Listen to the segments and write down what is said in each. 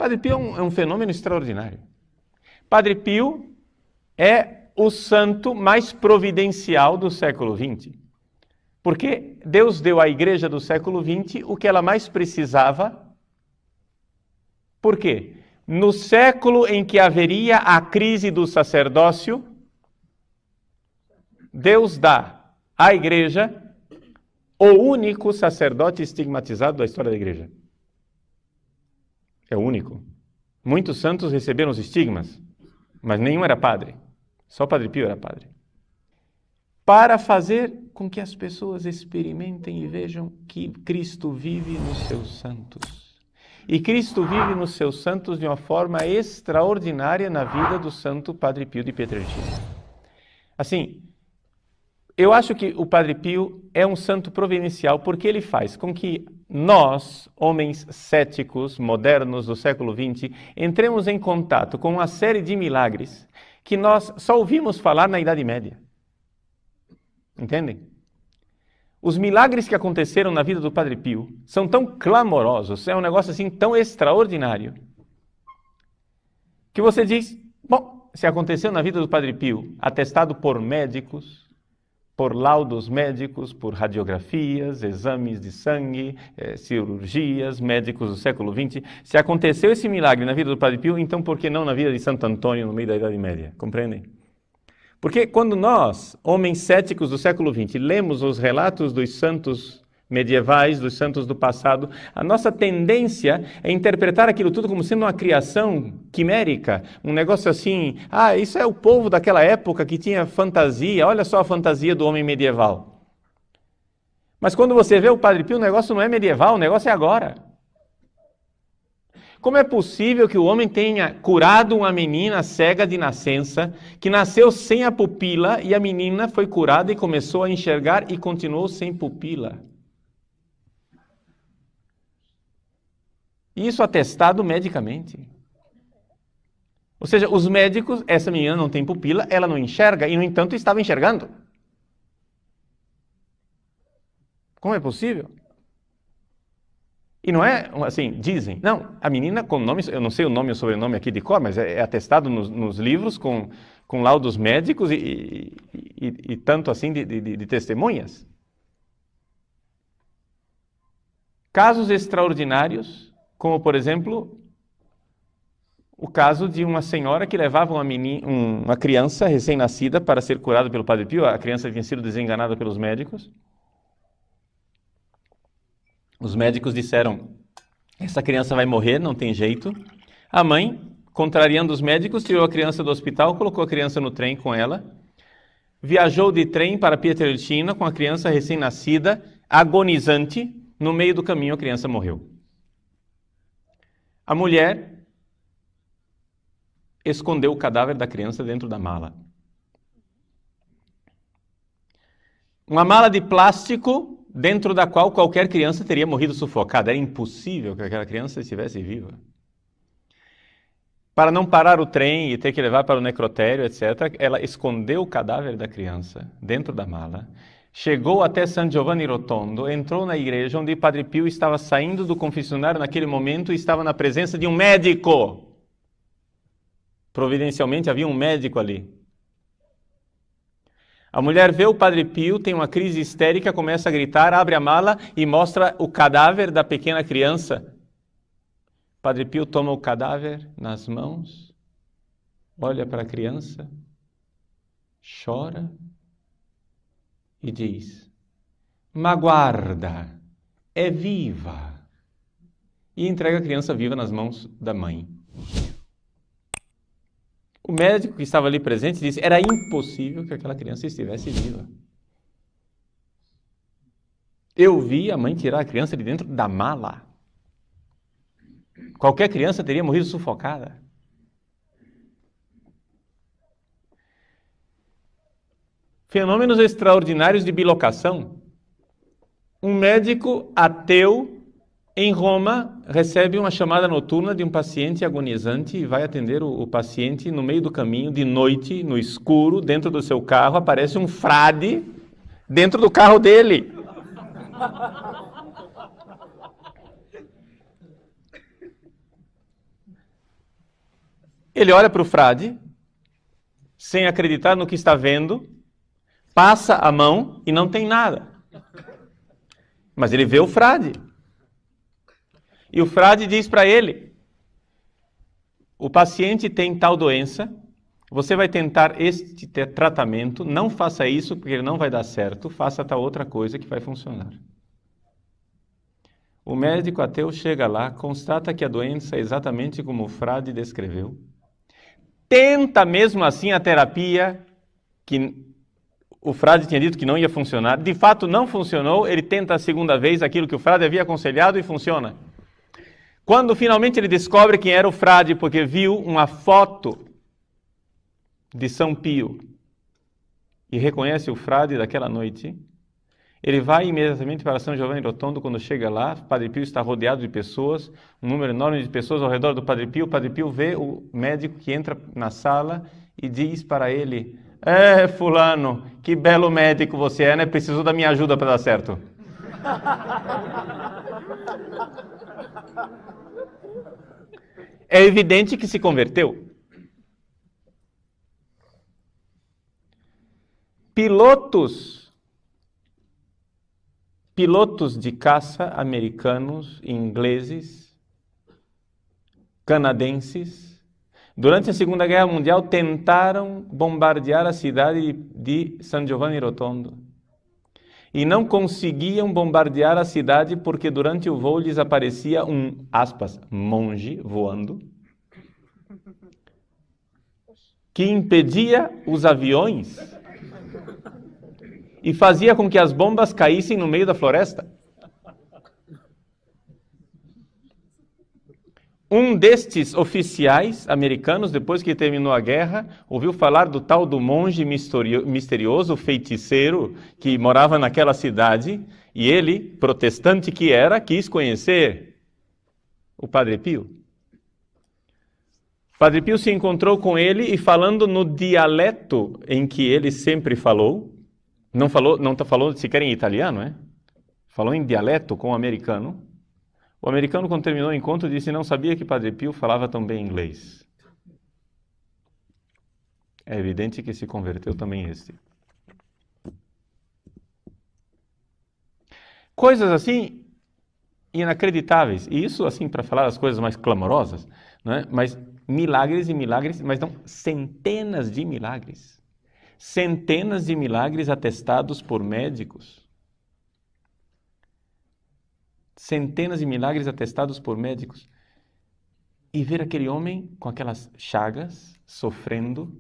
Padre Pio é um fenômeno extraordinário. Padre Pio é o santo mais providencial do século XX. Porque Deus deu à igreja do século XX o que ela mais precisava. Por quê? No século em que haveria a crise do sacerdócio, Deus dá à igreja o único sacerdote estigmatizado da história da igreja. É o único. Muitos santos receberam os estigmas, mas nenhum era padre. Só Padre Pio era padre. Para fazer com que as pessoas experimentem e vejam que Cristo vive nos seus santos. E Cristo vive nos seus santos de uma forma extraordinária na vida do santo Padre Pio de Pietrelcina. Assim, eu acho que o Padre Pio é um santo providencial porque ele faz com que nós, homens céticos, modernos do século XX, entremos em contato com uma série de milagres que nós só ouvimos falar na Idade Média. Entendem? Os milagres que aconteceram na vida do Padre Pio são tão clamorosos, é um negócio assim tão extraordinário, que você diz, bom, se aconteceu na vida do Padre Pio, atestado por médicos, por laudos médicos, por radiografias, exames de sangue, cirurgias, médicos do século XX, se aconteceu esse milagre na vida do Padre Pio, então por que não na vida de Santo Antônio no meio da Idade Média? Compreendem? Porque quando nós, homens céticos do século XX, lemos os relatos dos santos medievais, dos santos do passado, a nossa tendência é interpretar aquilo tudo como sendo uma criação quimérica, um negócio assim, isso é o povo daquela época que tinha fantasia, olha só a fantasia do homem medieval. Mas quando você vê o Padre Pio, o negócio não é medieval, o negócio é agora. Como é possível que o homem tenha curado uma menina cega de nascença, que nasceu sem a pupila, e a menina foi curada e começou a enxergar e continuou sem pupila? Isso atestado medicamente. Ou seja, os médicos, essa menina não tem pupila, ela não enxerga, e no entanto estava enxergando. Como é possível? E não é assim, dizem, não, a menina com nome, eu não sei o nome e o sobrenome aqui de cor, mas é atestado nos livros com laudos médicos e tanto assim de testemunhas. Casos extraordinários, como por exemplo, o caso de uma senhora que levava uma criança recém-nascida para ser curada pelo Padre Pio, a criança tinha sido desenganada pelos médicos. Os médicos disseram, essa criança vai morrer, não tem jeito. A mãe, contrariando os médicos, tirou a criança do hospital, colocou a criança no trem com ela, viajou de trem para Pietrelcina com a criança recém-nascida, agonizante. No meio do caminho a criança morreu. A mulher escondeu o cadáver da criança dentro da mala. Uma mala de plástico dentro da qual qualquer criança teria morrido sufocada. Era impossível que aquela criança estivesse viva. Para não parar o trem e ter que levar para o necrotério, etc., ela escondeu o cadáver da criança dentro da mala, chegou até San Giovanni Rotondo, entrou na igreja onde Padre Pio estava saindo do confessionário naquele momento e estava na presença de um médico. Providencialmente havia um médico ali. A mulher vê o Padre Pio, tem uma crise histérica, começa a gritar, abre a mala e mostra o cadáver da pequena criança. Padre Pio toma o cadáver nas mãos, olha para a criança, chora e diz, "Ma guarda, é viva", e entrega a criança viva nas mãos da mãe. O médico que estava ali presente disse, era impossível que aquela criança estivesse viva. Eu vi a mãe tirar a criança de dentro da mala. Qualquer criança teria morrido sufocada. Fenômenos extraordinários de bilocação. Um médico ateu em Roma recebe uma chamada noturna de um paciente agonizante e vai atender o paciente no meio do caminho, de noite, no escuro, dentro do seu carro, aparece um frade dentro do carro dele. Ele olha para o frade, sem acreditar no que está vendo, passa a mão e não tem nada. Mas ele vê o frade. E o frade diz para ele: o paciente tem tal doença, você vai tentar este tratamento, não faça isso porque ele não vai dar certo, faça tal outra coisa que vai funcionar. O médico ateu chega lá, constata que a doença é exatamente como o frade descreveu, tenta mesmo assim a terapia que o frade tinha dito que não ia funcionar, de fato não funcionou, ele tenta a segunda vez aquilo que o frade havia aconselhado e funciona. Quando finalmente ele descobre quem era o frade, porque viu uma foto de São Pio e reconhece o frade daquela noite, ele vai imediatamente para São Giovanni Rotondo. Quando chega lá, o Padre Pio está rodeado de pessoas, um número enorme de pessoas ao redor do Padre Pio. O Padre Pio vê o médico que entra na sala e diz para ele: fulano, que belo médico você é, né? Precisou da minha ajuda para dar certo. É evidente que se converteu. Pilotos de caça americanos, ingleses, canadenses, durante a Segunda Guerra Mundial tentaram bombardear a cidade de San Giovanni Rotondo. E não conseguiam bombardear a cidade porque durante o voo lhes aparecia um, aspas, monge voando, que impedia os aviões e fazia com que as bombas caíssem no meio da floresta. Um destes oficiais americanos, depois que terminou a guerra, ouviu falar do tal do monge misterioso, feiticeiro, que morava naquela cidade, e ele, protestante que era, quis conhecer o Padre Pio. O Padre Pio se encontrou com ele e, falando no dialeto em que ele sempre falou, não falou sequer em italiano, falou em dialeto com o americano. O americano, quando terminou o encontro, disse: não sabia que Padre Pio falava tão bem inglês. É evidente que se converteu também este. Coisas assim inacreditáveis. E isso, assim, para falar as coisas mais clamorosas, mas milagres e milagres, mas não, centenas de milagres. Centenas de milagres atestados por médicos. Centenas de milagres atestados por médicos. E ver aquele homem com aquelas chagas, sofrendo,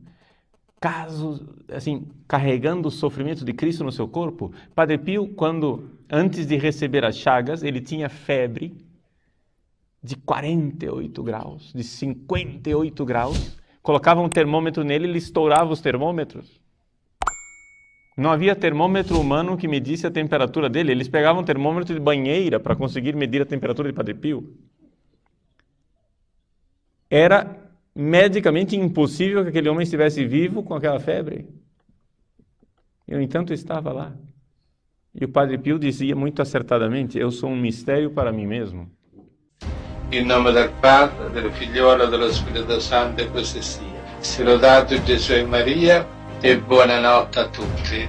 casos, assim, carregando o sofrimento de Cristo no seu corpo. Padre Pio, antes de receber as chagas, ele tinha febre de 48 graus, de 58 graus. Colocava um termômetro nele e ele estourava os termômetros. Não havia termômetro humano que medisse a temperatura dele. Eles pegavam um termômetro de banheira para conseguir medir a temperatura de Padre Pio. Era medicamente impossível que aquele homem estivesse vivo com aquela febre. E, no entanto, estava lá. E o Padre Pio dizia muito acertadamente: eu sou um mistério para mim mesmo. In nome del Padre, del Figliolo e dello Spirito Santo, e così sia. Sia lodato Gesù e Maria, e buonanotte a tutti.